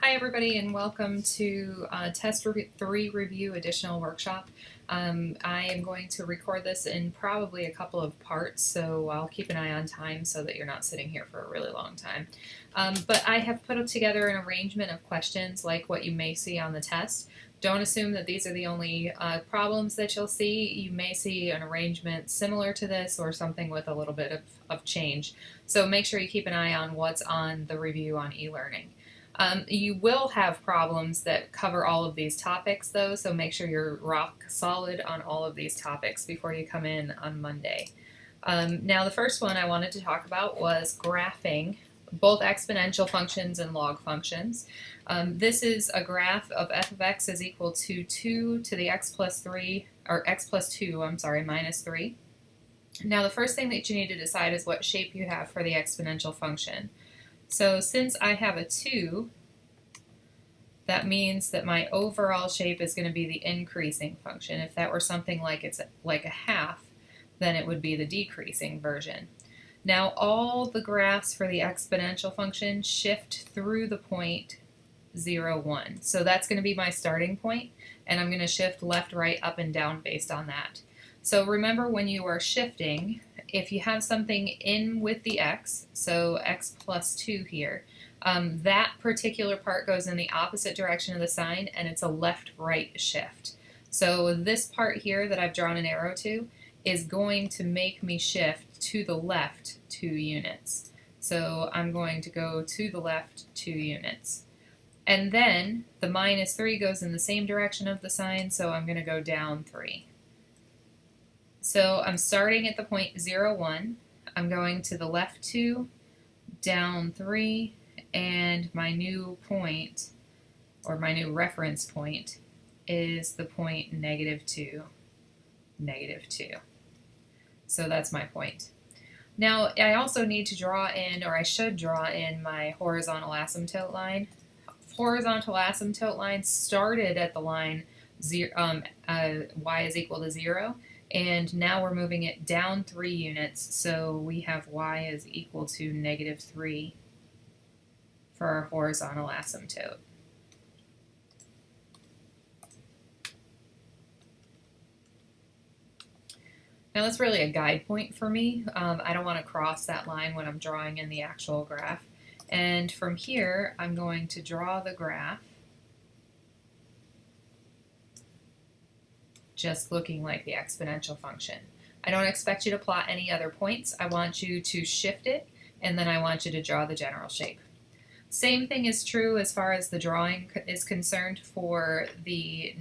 Hi everybody and welcome to Test 3 Review Additional Workshop. I am going to record this in probably a couple of parts, so I'll keep an eye on time so that you're not sitting here for a really long time. But I have put together an arrangement of questions like what you may see on the test. Don't assume that these are the only problems that you'll see. You may see an arrangement similar to this or something with a little bit of change. So make sure you keep an eye on what's on the review on e-learning. You will have problems that cover all of these topics though, so make sure you're rock solid on all of these topics before you come in on Monday. Now the first one I wanted to talk about was graphing both exponential functions and log functions. This is a graph of f of x is equal to 2 to the x plus 3, or x plus 2, I'm sorry, minus 3. Now the first thing that you need to decide is what shape you have for the exponential function. So since I have a 2, that means that my overall shape is going to be the increasing function. If that were something like it's like a half, then it would be the decreasing version. Now all the graphs for the exponential function shift through the point 0, 1. So that's going to be my starting point, and I'm going to shift left, right, up, and down based on that. So remember when you are shifting, if you have something in with the x, so x plus 2 here, that particular part goes in the opposite direction of the sign, and it's a left-right shift. So this part here that I've drawn an arrow to is going to make me shift to the left 2 units. So I'm going to go to the left 2 units. And then the minus 3 goes in the same direction of the sign, so I'm going to go down 3. So I'm starting at the point 0, 1, I'm going to the left 2, down 3, and my new point, or my new reference point, is the point negative 2, negative 2. So that's my point. Now I also need to draw in, or I should draw in, my horizontal asymptote line. Horizontal asymptote line started at the line y is equal to 0. And now we're moving it down 3 units, so we have y is equal to negative 3 for our horizontal asymptote. Now that's really a guide point for me. I don't want to cross that line when I'm drawing in the actual graph. And from here, I'm going to draw the graph just looking like the exponential function. I don't expect you to plot any other points. I want you to shift it, and then I want you to draw the general shape. Same thing is true as far as the drawing is concerned for the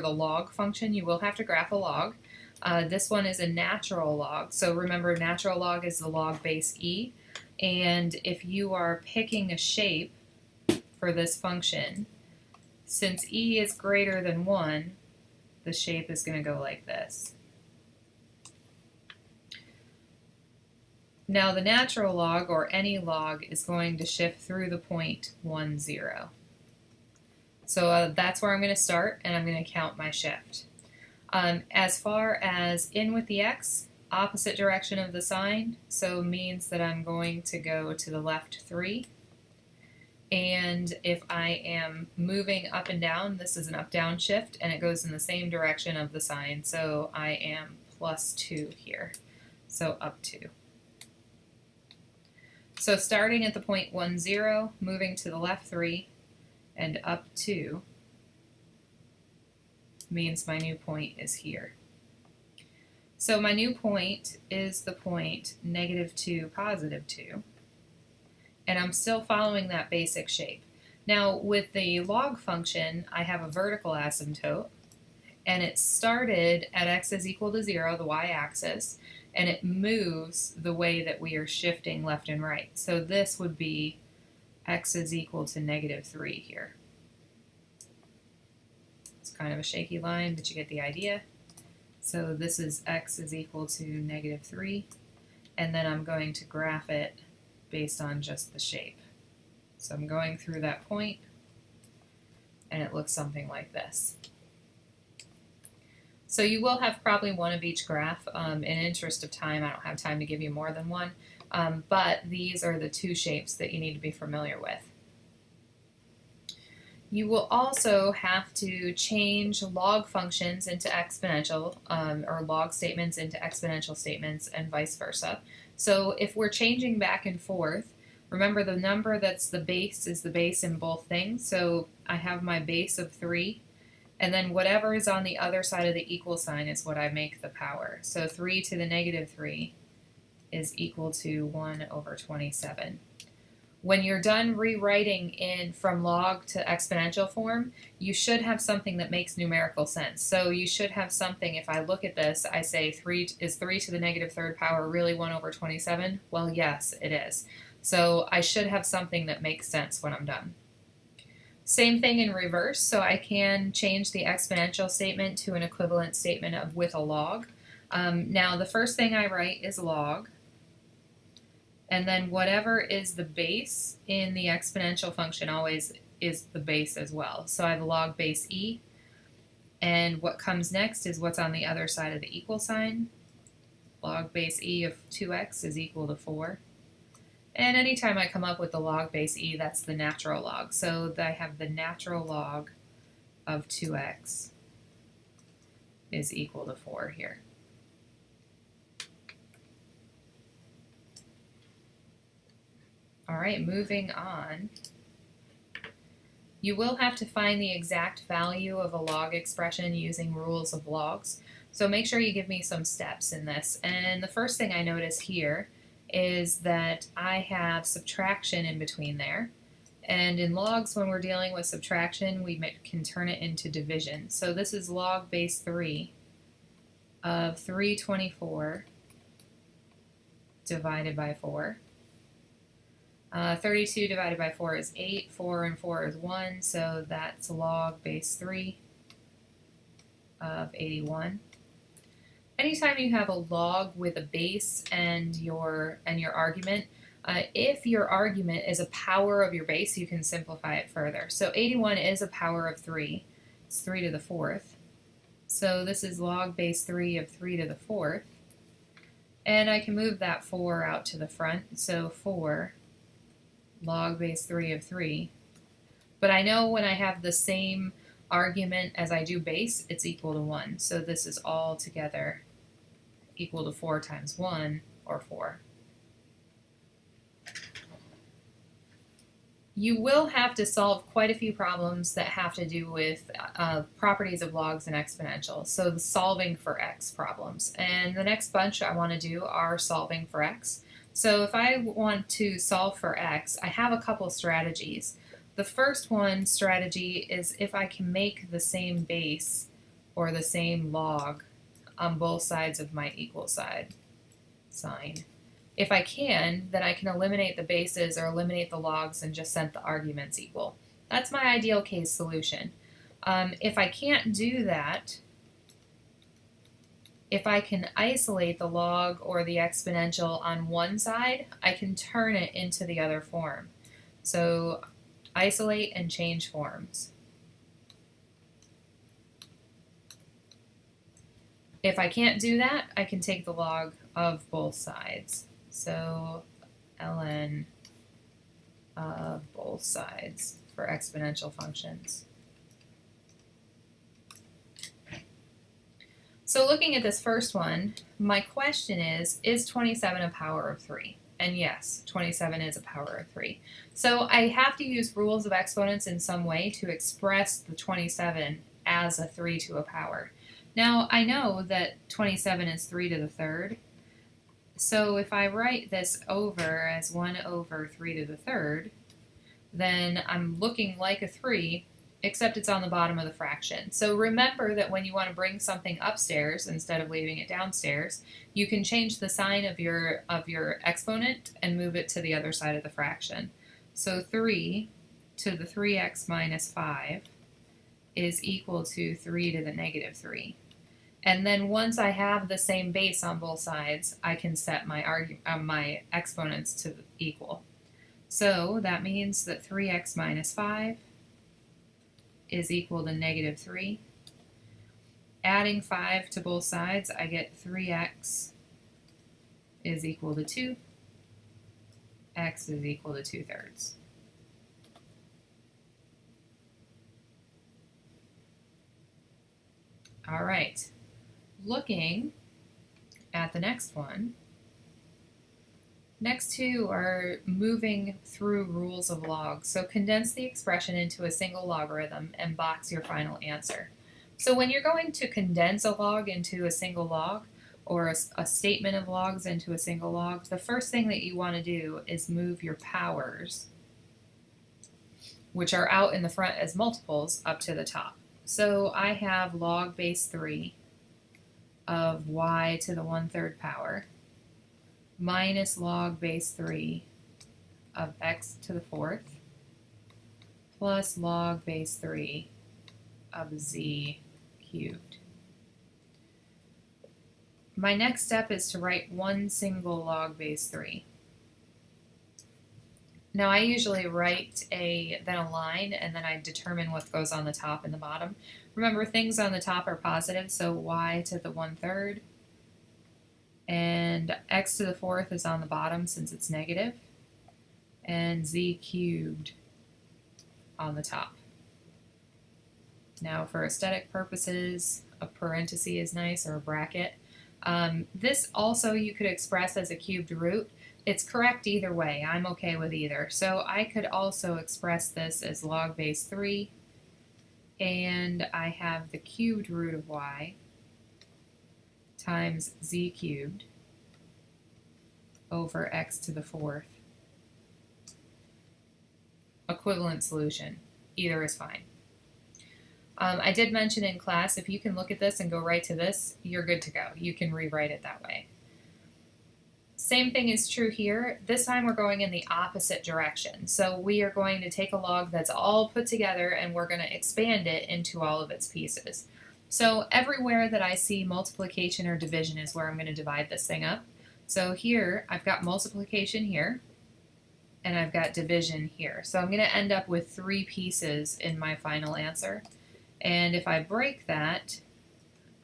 log function. You will have to graph a log. This one is a natural log, so remember natural log is the log base e, and if you are picking a shape for this function, since e is greater than 1, the shape is going to go like this. Now the natural log, or any log, is going to shift through the point 1, 0. So that's where I'm going to start, and I'm going to count my shift. As far as in with the x, opposite direction of the sign, so means that I'm going to go to the left 3. And if I am moving up and down, this is an up-down shift, and it goes in the same direction of the sign, so I am plus 2 here, so up 2. So starting at the point 1, 0, moving to the left 3, and up 2 means my new point is here. So my new point is the point negative 2, positive 2. And I'm still following that basic shape. Now with the log function, I have a vertical asymptote, and it started at x is equal to 0, the y-axis, and it moves the way that we are shifting left and right. So this would be x is equal to negative 3 here. It's kind of a shaky line, but you get the idea. So this is x is equal to negative 3, and then I'm going to graph it based on just the shape. So I'm going through that point, and it looks something like this. So you will have probably one of each graph. In interest of time, I don't have time to give you more than one, but these are the 2 shapes that you need to be familiar with. You will also have to change log functions into exponential, or log statements into exponential statements, and vice versa. So if we're changing back and forth, remember the number that's the base is the base in both things. So I have my base of 3, and then whatever is on the other side of the equal sign is what I make the power. So 3 to the negative 3 is equal to 1 over 27. When you're done rewriting in from log to exponential form, you should have something that makes numerical sense. So you should have something, if I look at this, I say 3 to the negative third power really 1 over 27? Well, yes, it is. So I should have something that makes sense when I'm done. Same thing in reverse, so I can change the exponential statement to an equivalent statement of with a log. Now the first thing I write is log, and then whatever is the base in the exponential function always is the base as well. So I have log base e, and what comes next is what's on the other side of the equal sign. Log base e of 2x is equal to 4. And anytime I come up with the log base e, that's the natural log. So I have the natural log of 2x is equal to 4 here. All right, moving on. You will have to find the exact value of a log expression using rules of logs. So make sure you give me some steps in this. And the first thing I notice here is that I have subtraction in between there. And in logs, when we're dealing with subtraction, we can turn it into division. So this is log base 3 of 324 divided by 4. 32 divided by 4 is 8, 4 and 4 is 1, so that's log base 3 of 81. Anytime you have a log with a base and your argument, if your argument is a power of your base, you can simplify it further. So 81 is a power of 3. It's 3 to the 4th. So this is log base 3 of 3 to the 4th. And I can move that 4 out to the front. So 4 log base 3 of 3. But I know when I have the same argument as I do base, it's equal to 1. So this is all together equal to 4 times 1, or 4. You will have to solve quite a few problems that have to do with properties of logs and exponentials, so the solving for x problems. And the next bunch I want to do are solving for x. So if I want to solve for x, I have a couple strategies. The first one strategy is if I can make the same base or the same log on both sides of my equal sign. If I can, then I can eliminate the bases or eliminate the logs and just set the arguments equal. That's my ideal case solution. If I can't do that, if I can isolate the log or the exponential on one side, I can turn it into the other form. So isolate and change forms. If I can't do that, I can take the log of both sides. So ln of both sides for exponential functions. So looking at this first one, my question is 27 a power of 3? And yes, 27 is a power of 3. So I have to use rules of exponents in some way to express the 27 as a 3 to a power. Now I know that 27 is 3 to the third, so if I write this over as 1 over 3 to the third, then I'm looking like a 3, except it's on the bottom of the fraction. So remember that when you want to bring something upstairs instead of leaving it downstairs, you can change the sign of your exponent and move it to the other side of the fraction. So 3 to the 3x minus 5 is equal to 3 to the negative 3. And then once I have the same base on both sides, I can set my exponents to equal. So that means that 3x minus 5 is equal to negative 3. Adding 5 to both sides, I get 3x is equal to 2. X is equal to 2/3. All right, looking at the next one, next two are moving through rules of logs. So condense the expression into a single logarithm and box your final answer. So when you're going to condense a log into a single log, or a statement of logs into a single log, the first thing that you want to do is move your powers, which are out in the front as multiples, up to the top. So I have log base 3 of y to the 1/3 power minus log base 3 of x to the 4th plus log base 3 of z cubed. My next step is to write one single log base 3. Now I usually write then a line, and then I determine what goes on the top and the bottom. Remember, things on the top are positive, so y to the 1/3, and x to the 4th is on the bottom since it's negative, and z cubed on the top. Now for aesthetic purposes, a parenthesis is nice, or a bracket. This also you could express as a cubed root. It's correct either way. I'm okay with either. So I could also express this as log base 3, and I have the cubed root of y times z cubed over x to the 4th. Equivalent solution. Either is fine. I did mention in class, if you can look at this and go right to this, you're good to go. You can rewrite it that way. Same thing is true here. This time we're going in the opposite direction. So we are going to take a log that's all put together and we're going to expand it into all of its pieces. So everywhere that I see multiplication or division is where I'm going to divide this thing up. So here I've got multiplication here, and I've got division here. So I'm going to end up with 3 pieces in my final answer. And if I break that,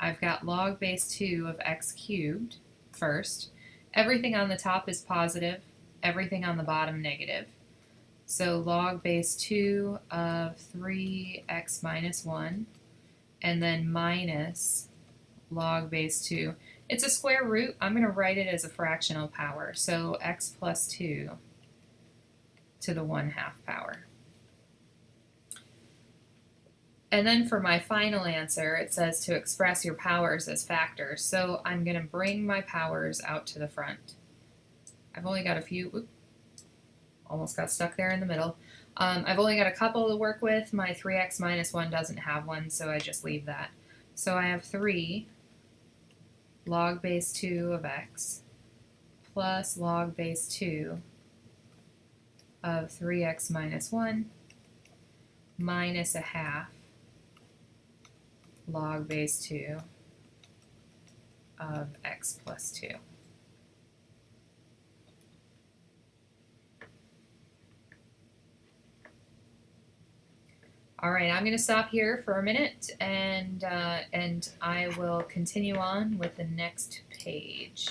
I've got log base 2 of x cubed first. Everything on the top is positive, everything on the bottom negative. So log base 2 of 3x minus 1, and then minus log base 2. It's a square root. I'm going to write it as a fractional power. So x plus 2 to the 1/2 power. And then for my final answer, it says to express your powers as factors. So I'm going to bring my powers out to the front. I've only got a few, almost got stuck there in the middle. I've only got a couple to work with. My 3x minus 1 doesn't have one, so I just leave that. So I have 3 log base 2 of x plus log base 2 of 3x minus 1 minus 1/2 log base 2 of x plus 2. All right, I'm going to stop here for a minute, and I will continue on with the next page.